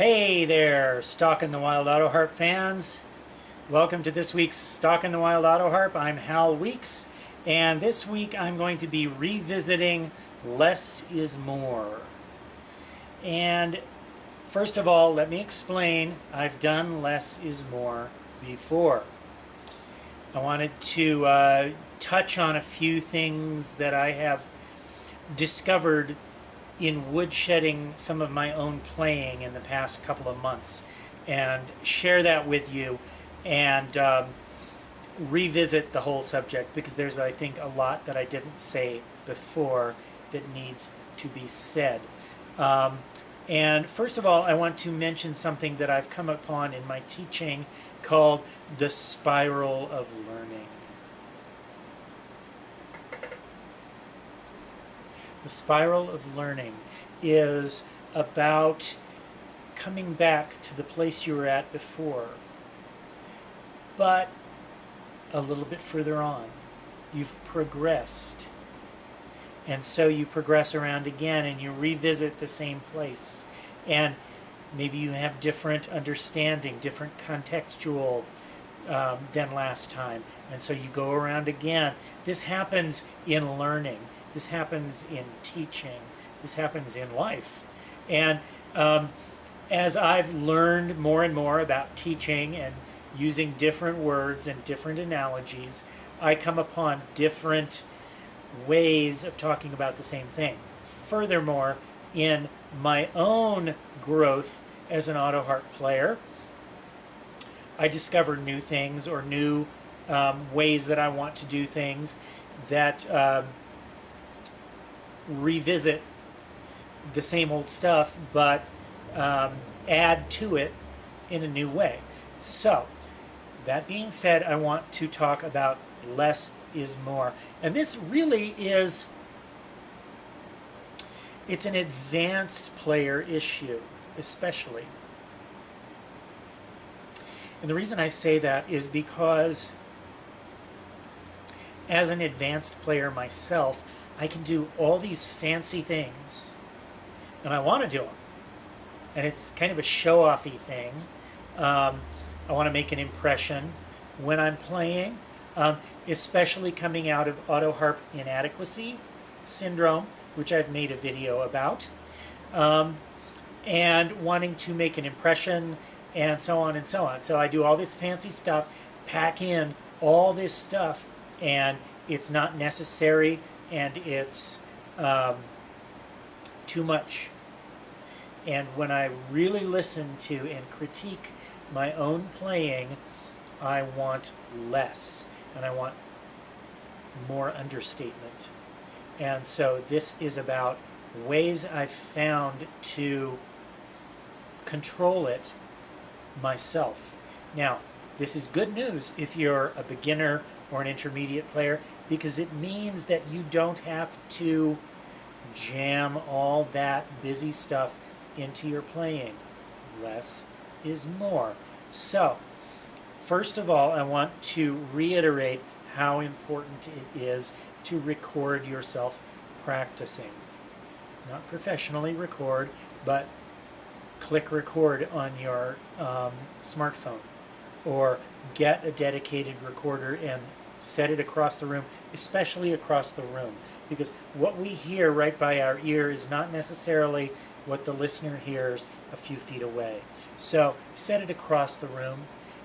Hey there, Stalk in the Wild Autoharp fans. Welcome to this week's Stalk in the Wild Autoharp. I'm Hal Weeks, and this week I'm going to be revisiting Less is More. And first of all, let me explain, I've done Less is More before. I wanted to touch on a few things that I have discovered in woodshedding some of my own playing in the past couple of months and share that with you and revisit the whole subject, because there's, I think, a lot that I didn't say before that needs to be said. And first of all, I want to mention something that I've come upon in my teaching called the spiral of learning. The spiral of learning is about coming back to the place you were at before, but a little bit further on. You've progressed. And so you progress around again and you revisit the same place. And maybe you have different understanding, different contextual than last time. And so you go around again. This happens in learning. This happens in teaching. This happens in life. And as I've learned more and more about teaching and using different words and different analogies, I come upon different ways of talking about the same thing. Furthermore, in my own growth as an Autoharp player, I discover new things or new ways that I want to do things that revisit the same old stuff, but add to it in a new way. So, that being said, I want to talk about less is more. And this really is, it's an advanced player issue, especially. And the reason I say that is because as an advanced player myself, I can do all these fancy things, and I want to do them. And it's kind of a show-offy thing. I want to make an impression when I'm playing, especially coming out of Autoharp inadequacy syndrome, which I've made a video about, and wanting to make an impression, and so on and so on. So I do all this fancy stuff, pack in all this stuff, and it's not necessary, and it's too much. And when I really listen to and critique my own playing, I want less, and I want more understatement. And so this is about ways I've found to control it myself. Now, this is good news if you're a beginner or an intermediate player, because it means that you don't have to jam all that busy stuff into your playing. Less is more. So, first of all, I want to reiterate how important it is to record yourself practicing. Not professionally record, but click record on your smartphone, or get a dedicated recorder and set it across the room, especially across the room, because what we hear right by our ear is not necessarily what the listener hears a few feet away. So set it across the room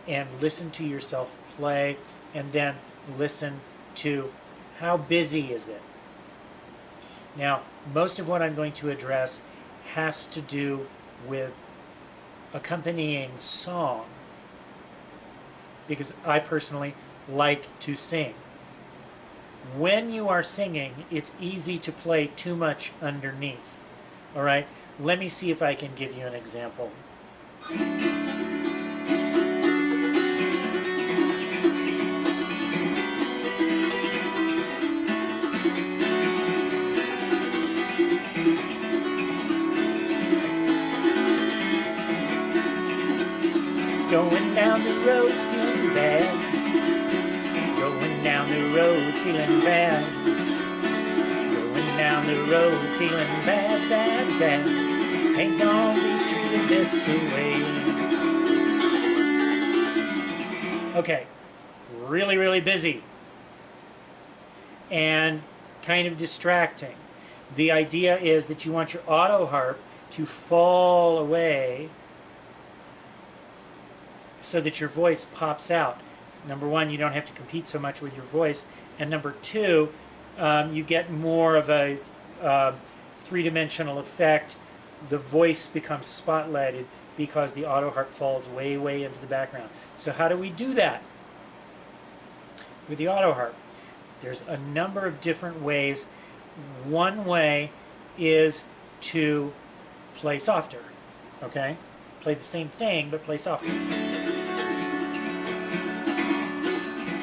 and listen to yourself play, and then listen to how busy is it. Now, most of what I'm going to address has to do with accompanying song, because I personally like to sing. When you are singing, it's easy to play too much underneath. All right? Let me see if I can give you an example. Going down the road feeling bad. Going down the road feeling bad. Going down the road feeling bad, bad, bad. Ain't gonna be treated this way. Okay, really, really busy. And kind of distracting. The idea is that you want your Autoharp to fall away so that your voice pops out. Number one, you don't have to compete so much with your voice. And number two, you get more of a three-dimensional effect. The voice becomes spotlighted because the Autoharp falls way, way into the background. So how do we do that with the Autoharp? There's a number of different ways. One way is to play softer, okay? Play the same thing, but play softer.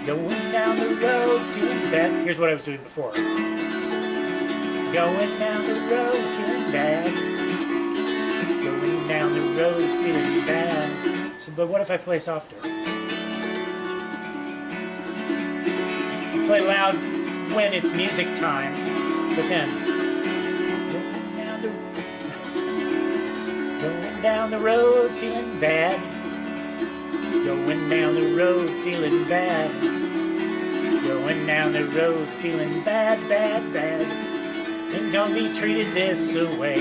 Going down the road, feeling bad. Here's what I was doing before. Going down the road, feeling bad. Going down the road, feeling bad. So, but what if I play softer? Play loud when it's music time, but then going down the road, feeling bad. Going down the road, feeling bad. Going down the road, feeling bad, bad, bad. Ain't gonna be treated this way.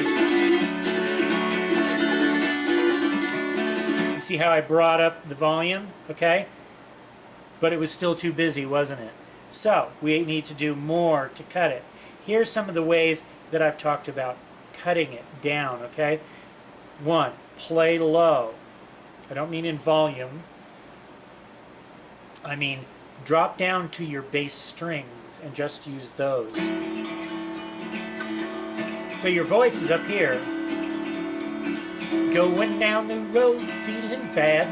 You see how I brought up the volume, okay? But it was still too busy, wasn't it? So, we need to do more to cut it. Here's some of the ways that I've talked about cutting it down, okay? One, play low. I don't mean in volume. I mean drop down to your bass strings and just use those. So your voice is up here. Going down the road feeling bad.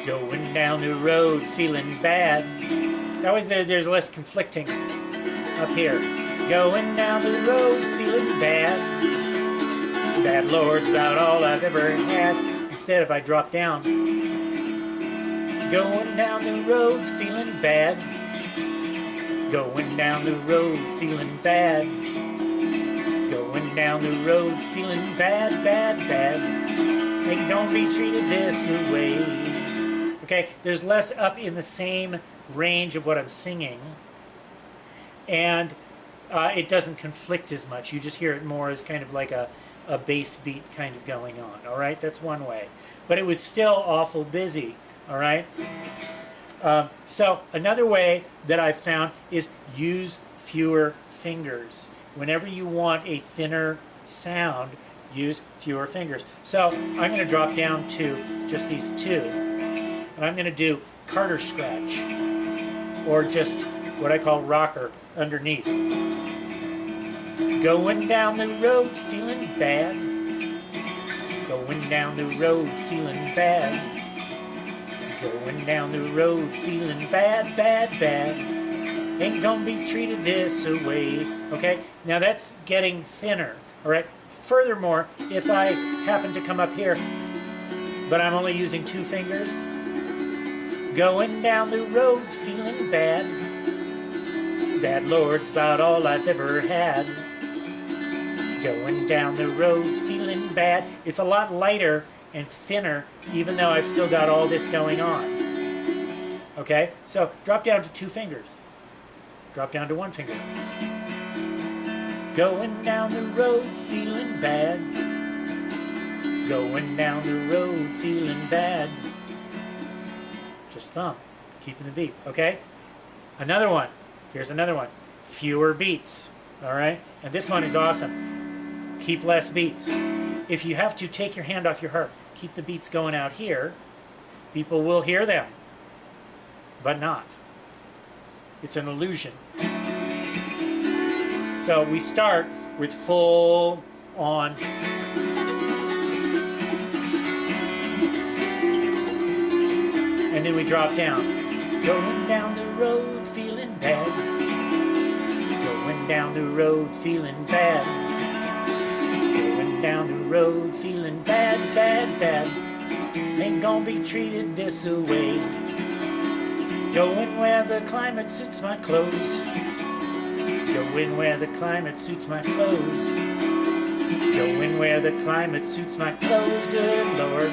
Going down the road feeling bad. That way there's less conflicting up here. Going down the road feeling bad. Bad Lord's about all I've ever had. Instead, if I drop down. Going down the road feeling bad. Going down the road feeling bad. Going down the road feeling bad, bad, bad. Ain't gonna be treated this way. Okay, there's less up in the same range of what I'm singing. And it doesn't conflict as much. You just hear it more as kind of like a bass beat kind of going on. All right, that's one way. But it was still awful busy. All right. So another way that I've found is use fewer fingers. Whenever you want a thinner sound, use fewer fingers. So I'm going to drop down to just these two, and I'm going to do Carter scratch, or just what I call rocker underneath. Going down the road feeling bad. Going down the road feeling bad. Going down the road feeling bad, bad, bad. Ain't gonna be treated this way. Okay, now that's getting thinner. All right. Furthermore, if I happen to come up here, but I'm only using two fingers, going down the road feeling bad. Bad Lord's about all I've ever had. Going down the road feeling bad. It's a lot lighter and thinner, even though I've still got all this going on. Okay, so drop down to two fingers. Drop down to one finger. Going down the road feeling bad. Going down the road feeling bad. Just thumb, keeping the beat, okay? Another one. Here's another one. Fewer beats, all right? And this one is awesome. Keep less beats. If you have to take your hand off your harp, keep the beats going out here, people will hear them, but not. It's an illusion. So we start with full on. And then we drop down. Going down the road feeling bad. Going down the road feeling bad. Going down the road feeling bad, bad, bad. Ain't gonna be treated this way. Going where the climate suits my clothes. Going where the climate suits my clothes. Going where the climate suits my clothes, good Lord.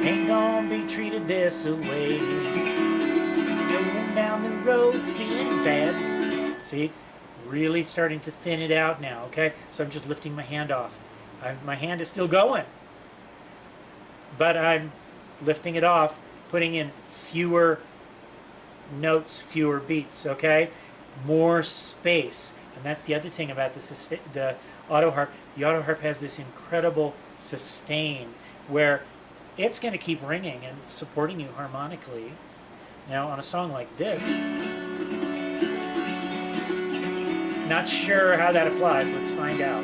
Ain't gonna be treated this away. Going down the road feeling bad. See? Really starting to thin it out now, okay? So I'm just lifting my hand off. My hand is still going. But I'm lifting it off, putting in fewer notes, fewer beats, okay? More space. And that's the other thing about the Autoharp. The Autoharp has this incredible sustain where it's going to keep ringing and supporting you harmonically. Now, on a song like this, not sure how that applies. Let's find out.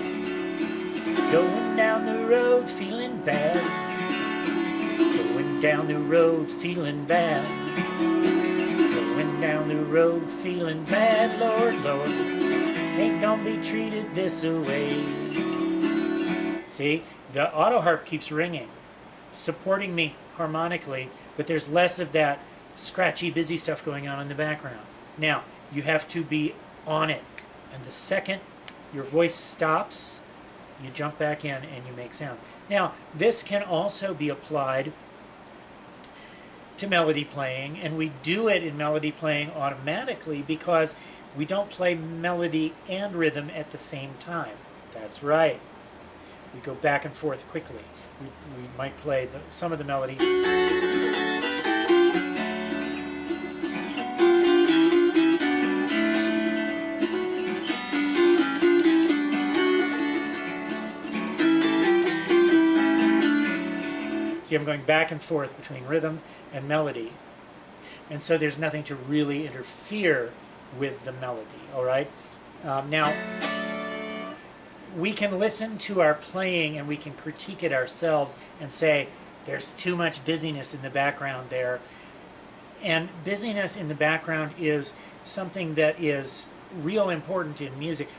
Going down the road feeling bad. Going down the road feeling bad. Going down the road feeling bad, Lord, Lord. Ain't gonna be treated this away. See, the Autoharp keeps ringing, supporting me harmonically, but there's less of that scratchy, busy stuff going on in the background. Now, you have to be on it. And the second your voice stops, you jump back in and you make sounds. Now, this can also be applied to melody playing, and we do it in melody playing automatically because we don't play melody and rhythm at the same time. That's right. We go back and forth quickly. We might play some of the melodies. See, I'm going back and forth between rhythm and melody. And so there's nothing to really interfere with the melody, all right? Now, we can listen to our playing and we can critique it ourselves and say, there's too much busyness in the background there. And busyness in the background is something that is real important in music.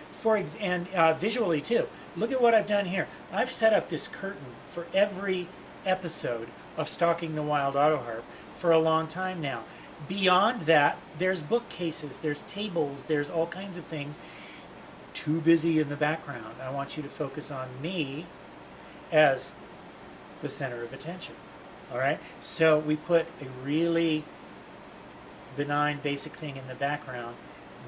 And visually too. Look at what I've done here. I've set up this curtain for every episode of Stalking the Wild Autoharp for a long time now. Beyond that, there's bookcases, there's tables, there's all kinds of things too busy in the background. I want you to focus on me as the center of attention. All right? So we put a really benign, basic thing in the background,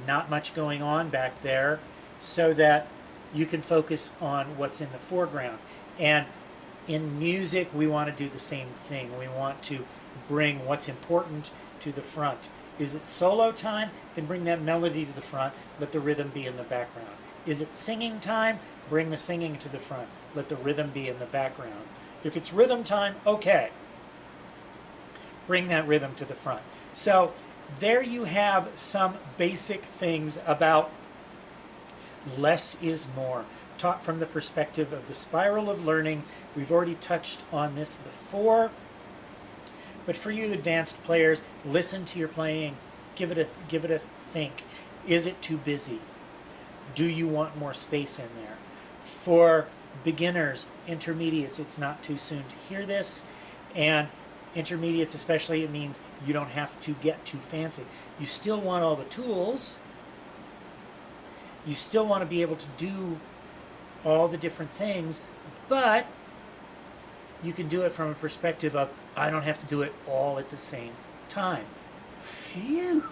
not much going on back there, so that you can focus on what's in the foreground. And in music, we want to do the same thing. We want to bring what's important to the front. Is it solo time? Then bring that melody to the front. Let the rhythm be in the background. Is it singing time? Bring the singing to the front. Let the rhythm be in the background. If it's rhythm time, okay. Bring that rhythm to the front. So there you have some basic things about less is more, taught from the perspective of the spiral of learning. We've already touched on this before. But for you advanced players, listen to your playing, give it a think. Is it too busy? Do you want more space in there? For beginners, intermediates, it's not too soon to hear this. And intermediates especially, it means you don't have to get too fancy. You still want all the tools. You still want to be able to do all the different things, but you can do it from a perspective of, I don't have to do it all at the same time. Phew!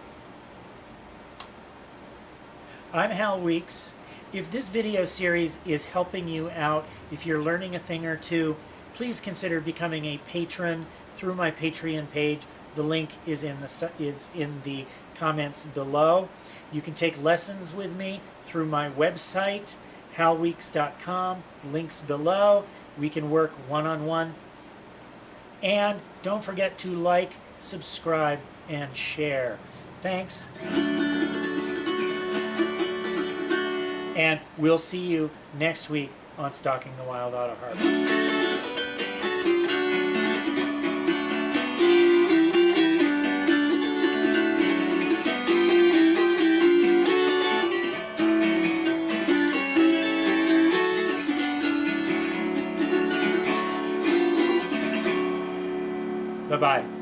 I'm Hal Weeks. If this video series is helping you out, if you're learning a thing or two, please consider becoming a patron through my Patreon page. The link is in the comments below. You can take lessons with me through my website, halweeks.com, links below. We can work one-on-one. And don't forget to like, subscribe, and share. Thanks. And we'll see you next week on Stalking the Wild Autoharp. Bye-bye.